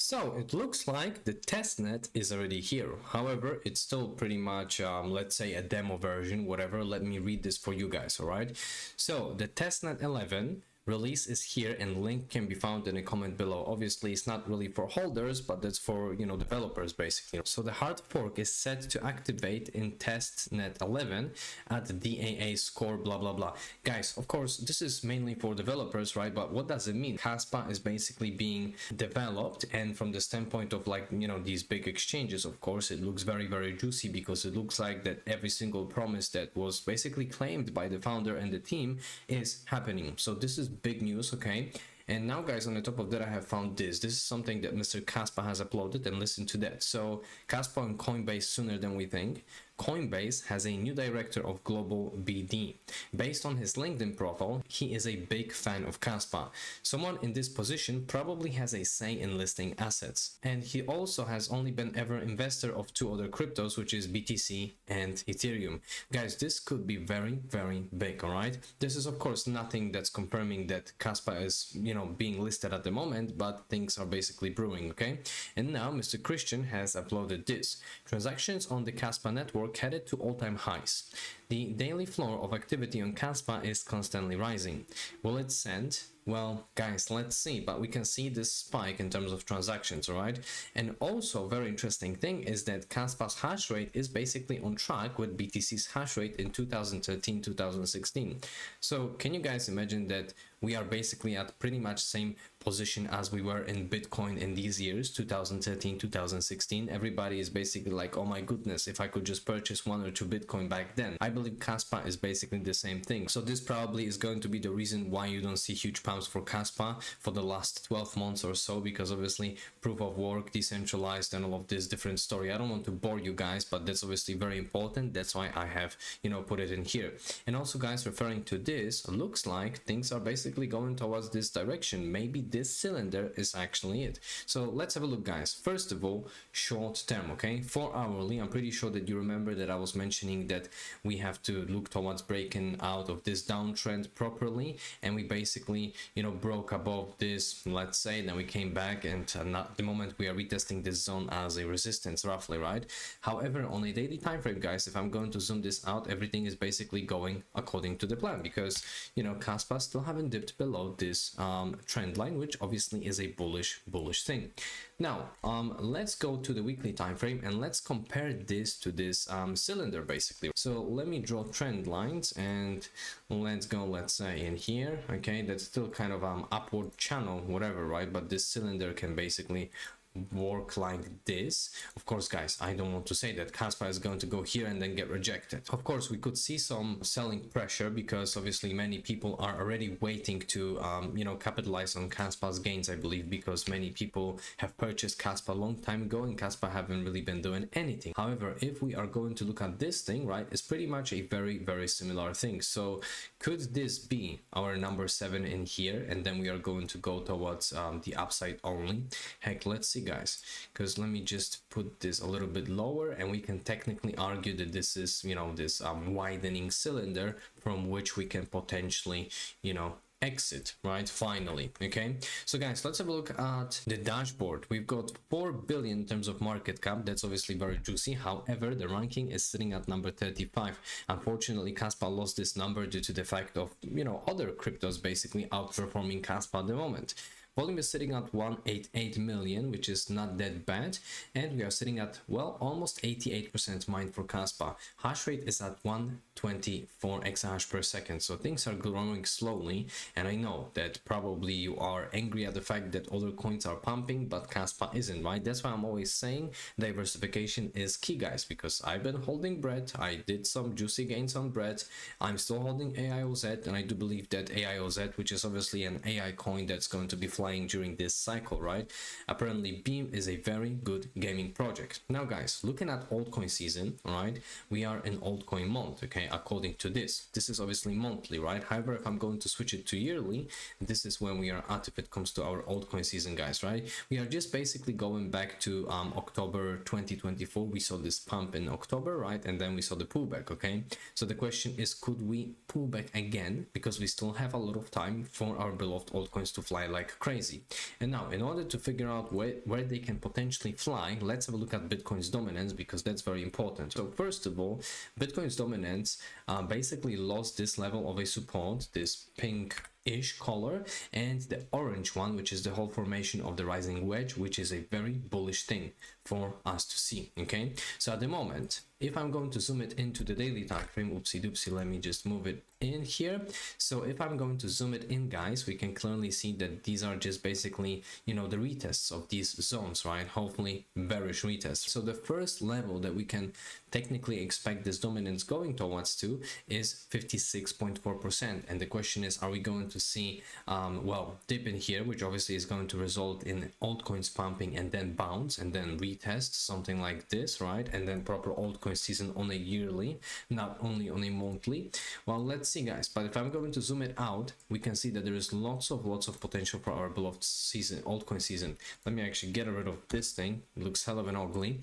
So it looks like the testnet is already here. However, it's still pretty much, let's say, a demo version, whatever. Let me read this for you guys, all right? So the testnet 11 release is here, and link can be found in a comment below. Obviously it's not really for holders, but that's for, you know, developers basically. So the hard fork is set to activate in testnet 11 at the DAA score blah blah blah. Guys, of course this is mainly for developers, right? But what does it mean? Kaspa is basically being developed, and from the standpoint of, like, you know, these big exchanges, of course it looks very juicy, because it looks like that every single promise that was basically claimed by the founder and the team is happening. So this is big news, okay? And now guys, on the top of that, I have found this is something that Mr. Kaspa has uploaded, and listen to that. So Kaspa on Coinbase sooner than we think. Coinbase has a new director of global BD. Based on his LinkedIn profile, he is a big fan of Kaspa. Someone in this position probably has a say in listing assets. And he also has only been ever investor of two other cryptos, which is BTC and Ethereum. Guys, this could be very big, alright? This is of course nothing that's confirming that Kaspa is, you know, being listed at the moment, but things are basically brewing, okay? And now Mr. Christian has uploaded this. Transactions on the Kaspa network headed to all-time highs. The daily flow of activity on Kaspa is constantly rising. Will it send? Well, guys, let's see, but we can see this spike in terms of transactions, alright? And also, very interesting thing is that Kaspa's hash rate is basically on track with BTC's hash rate in 2013-2016. So can you guys imagine that we are basically at pretty much same position as we were in Bitcoin in these years, 2013-2016? Everybody is basically like, oh my goodness, if I could just purchase 1 or 2 Bitcoin back then. I believe Kaspa is basically the same thing. So this probably is going to be the reason why you don't see huge pumps for Kaspa for the last 12 months or so, because obviously proof of work, decentralized, and all of this different story. I don't want to bore you guys, but that's obviously very important. That's why I have, you know, put it in here. And also guys, referring to this, looks like things are basically going towards this direction. Maybe this cylinder is actually it. So let's have a look, guys. First of all, short term, okay, 4 hourly. I'm pretty sure that you remember that I was mentioning that we have to look towards breaking out of this downtrend properly, and we basically, you know, broke above this, let's say, then we came back, and at the moment we are retesting this zone as a resistance roughly, right? However, on a daily time frame, guys, if I'm going to zoom this out, everything is basically going according to the plan, because, you know, Kaspa still haven't dipped below this trend line, which obviously is a bullish thing. Now let's go to the weekly time frame and let's compare this to this cylinder basically. So let me draw trend lines, and let's go, let's say, in here, okay? That's still kind of upward channel, whatever, right? But this cylinder can basically work like this. Of course, guys, I don't want to say that Kaspa is going to go here and then get rejected. Of course, we could see some selling pressure, because obviously many people are already waiting to you know, capitalize on Kaspa's gains, I believe, because many people have purchased Kaspa a long time ago and Kaspa haven't really been doing anything. However, if we are going to look at this thing, right, it's pretty much a very similar thing. So could this be our number 7 in here, and then we are going to go towards the upside only? Heck, let's see, guys, because let me just put this a little bit lower, and we can technically argue that this is, you know, this widening cylinder from which we can potentially, you know, exit, right? Finally, okay? So guys, let's have a look at the dashboard. We've got 4 billion in terms of market cap. That's obviously very juicy. However, the ranking is sitting at number 35. Unfortunately, Kaspa lost this number due to the fact of, you know, other cryptos basically outperforming Kaspa at the moment. Volume is sitting at 188 million, which is not that bad, and we are sitting at, well, almost 88% mined for Kaspa. Hash rate is at 124 exahash per second, so things are growing slowly, and I know that probably you are angry at the fact that other coins are pumping, but Kaspa isn't, right? That's why I'm always saying diversification is key, guys, because I've been holding bread. I did some juicy gains on bread. I'm still holding AIOZ, and I do believe that AIOZ, which is obviously an AI coin that's going to be flying during this cycle, right? Apparently Beam is a very good gaming project. Now guys, looking at altcoin season, right, we are in altcoin month, okay, according to this is obviously monthly, right? However, if I'm going to switch it to yearly, this is when we are at if it comes to our altcoin season, guys, right? We are just basically going back to October 2024. We saw this pump in October, right? And then we saw the pullback, okay? So the question is, could we pull back again, because we still have a lot of time for our beloved altcoins to fly like crazy? crazy. And now, in order to figure out where they can potentially fly, let's have a look at Bitcoin's dominance, because that's very important. So first of all, Bitcoin's dominance basically lost this level of a support, this pink-ish color, and the orange one, which is the whole formation of the rising wedge, which is a very bullish thing for us to see. Okay, so at the moment, if I'm going to zoom it into the daily time frame, oopsie doopsie, let me just move it in here. So if I'm going to zoom it in, guys, we can clearly see that these are just basically, you know, the retests of these zones, right? Hopefully bearish retests. So the first level that we can technically expect this dominance going towards to is 56.4%. And the question is, are we going to see well, dip in here, which obviously is going to result in altcoins pumping and then bounce and then retest, something like this, right? And then proper altcoin season on a yearly, not only on a monthly. Well, let's see, guys. But if I'm going to zoom it out, we can see that there is lots of potential for our beloved season, altcoin season. Let me actually get rid of this thing. It looks hell of an ugly.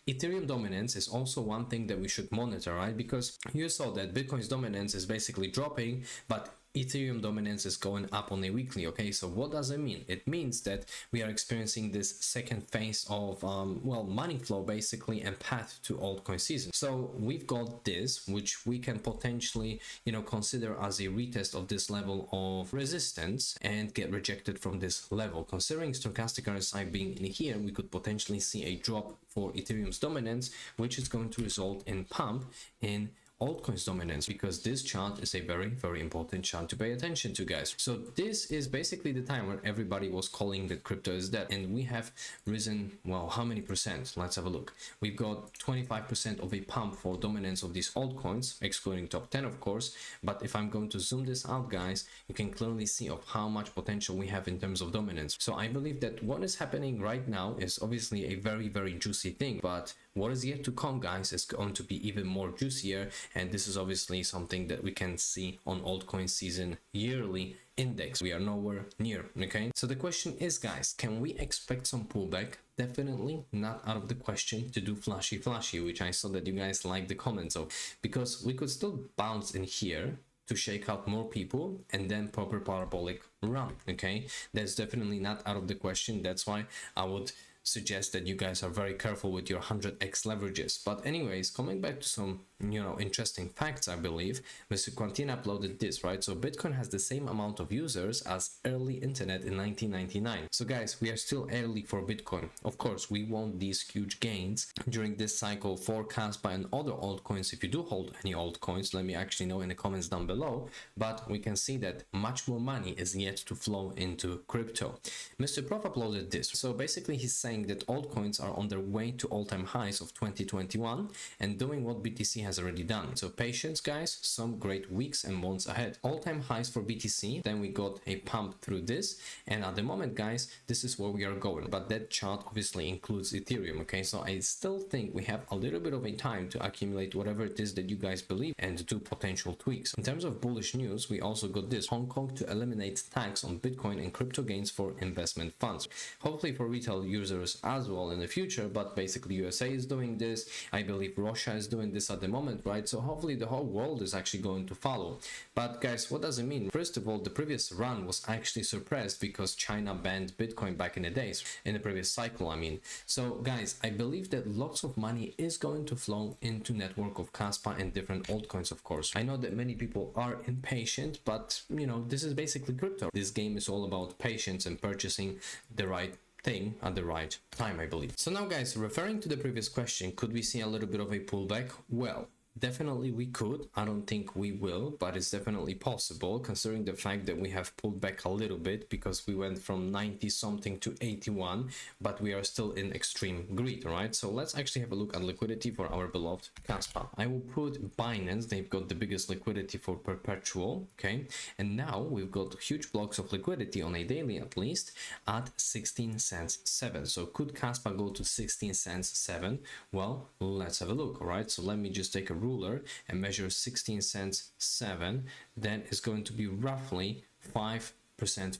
Ethereum dominance is also one thing that we should monitor, right? Because you saw that Bitcoin's dominance is basically dropping, but Ethereum dominance is going up on a weekly. Okay, so what does it mean? It means that we are experiencing this second phase of well, money flow basically, and path to altcoin season. So we've got this, which we can potentially, you know, consider as a retest of this level of resistance and get rejected from this level. Considering stochastic RSI being in here, we could potentially see a drop for Ethereum's dominance, which is going to result in pump in altcoins dominance, because this chart is a very important chart to pay attention to, guys. So this is basically the time when everybody was calling that crypto is dead, and we have risen, well, how many percent? Let's have a look. We've got 25% of a pump for dominance of these altcoins, excluding top 10 of course. But if I'm going to zoom this out, guys, you can clearly see of how much potential we have in terms of dominance. So I believe that what is happening right now is obviously a very juicy thing, but what is yet to come, guys, is going to be even more juicier, and this is obviously something that we can see on altcoin season yearly index. We are nowhere near. Okay, so the question is, guys, can we expect some pullback? Definitely not out of the question to do flashy, which I saw that you guys like the comments of, because we could still bounce in here to shake out more people and then proper parabolic run. Okay, that's definitely not out of the question. That's why I would suggest that you guys are very careful with your 100x leverages. But anyways, coming back to some, you know, interesting facts, I believe Mr. Quantin uploaded this, right? So Bitcoin has the same amount of users as early internet in 1999. So guys, we are still early for Bitcoin. Of course, we want these huge gains during this cycle for Kaspa and other altcoins. If you do hold any altcoins, let me actually know in the comments down below. But we can see that much more money is yet to flow into crypto. Mr. Prof uploaded this. So basically he's saying that altcoins are on their way to all-time highs of 2021 and doing what BTC has already done. So patience, guys, some great weeks and months ahead. All-time highs for BTC, then we got a pump through this, and at the moment, guys, this is where we are going. But that chart obviously includes Ethereum. Okay, so I still think we have a little bit of a time to accumulate whatever it is that you guys believe and do potential tweaks. In terms of bullish news, we also got this: Hong Kong to eliminate tax on Bitcoin and crypto gains for investment funds, hopefully for retail users as well in the future. But basically USA is doing this, I believe Russia is doing this at the moment, right? So hopefully the whole world is actually going to follow. But guys, what does it mean? First of all, the previous run was actually suppressed because China banned Bitcoin back in the days, in the previous cycle, I mean. So guys, I believe that lots of money is going to flow into network of Kaspa and different altcoins, of course. I know that many people are impatient, but you know, this is basically crypto. This game is all about patience and purchasing the right thing at the right time, I believe. So now, guys, referring to the previous question, could we see a little bit of a pullback? Well, definitely we could. I don't think we will, but it's definitely possible, considering the fact that we have pulled back a little bit because we went from 90 something to 81, but we are still in extreme greed, right? So let's actually have a look at liquidity for our beloved Kaspa. I will put Binance. They've got the biggest liquidity for perpetual. Okay, and now we've got huge blocks of liquidity on a daily, at least at 16 cents 7. So could Kaspa go to 16 cents 7? Well, let's have a look. All right, so let me just take a ruler and measure 16 cents 7. Then is going to be roughly 5%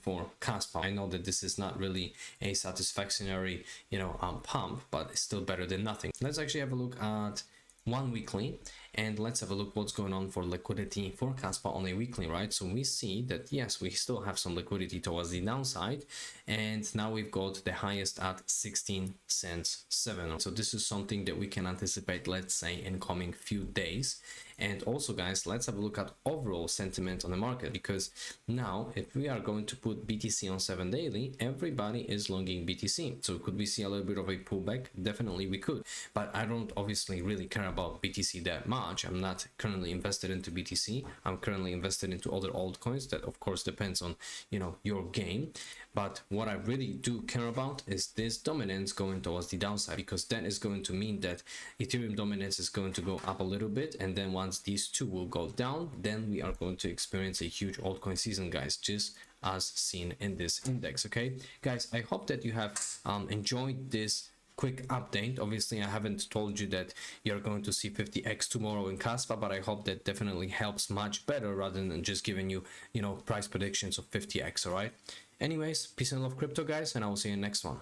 for Kaspa. I know that this is not really a satisfactory, you know, pump, but it's still better than nothing. Let's actually have a look at 1 weekly, And let's have a look what's going on for liquidity for Kaspa on a weekly, right? So we see that yes, we still have some liquidity towards the downside, and now we've got the highest at 16 cents 7. So this is something that we can anticipate, let's say, in coming few days. And also guys, let's have a look at overall sentiment on the market, because now if we are going to put BTC on 7 daily, everybody is longing BTC. So could we see a little bit of a pullback? Definitely we could, but I don't obviously really care about BTC that much. I'm not currently invested into BTC. I'm currently invested into other altcoins. That of course depends on, you know, your game. But what I really do care about is this dominance going towards the downside, because that is going to mean that Ethereum dominance is going to go up a little bit, and then once these two will go down, then we are going to experience a huge altcoin season, guys, just as seen in this index. Okay guys, I hope that you have enjoyed this quick update. Obviously I haven't told you that you're going to see 50x tomorrow in Kaspa, but I hope that definitely helps much better rather than just giving you, you know, price predictions of 50x. All right, anyways, peace and love crypto guys, and I will see you in the next one.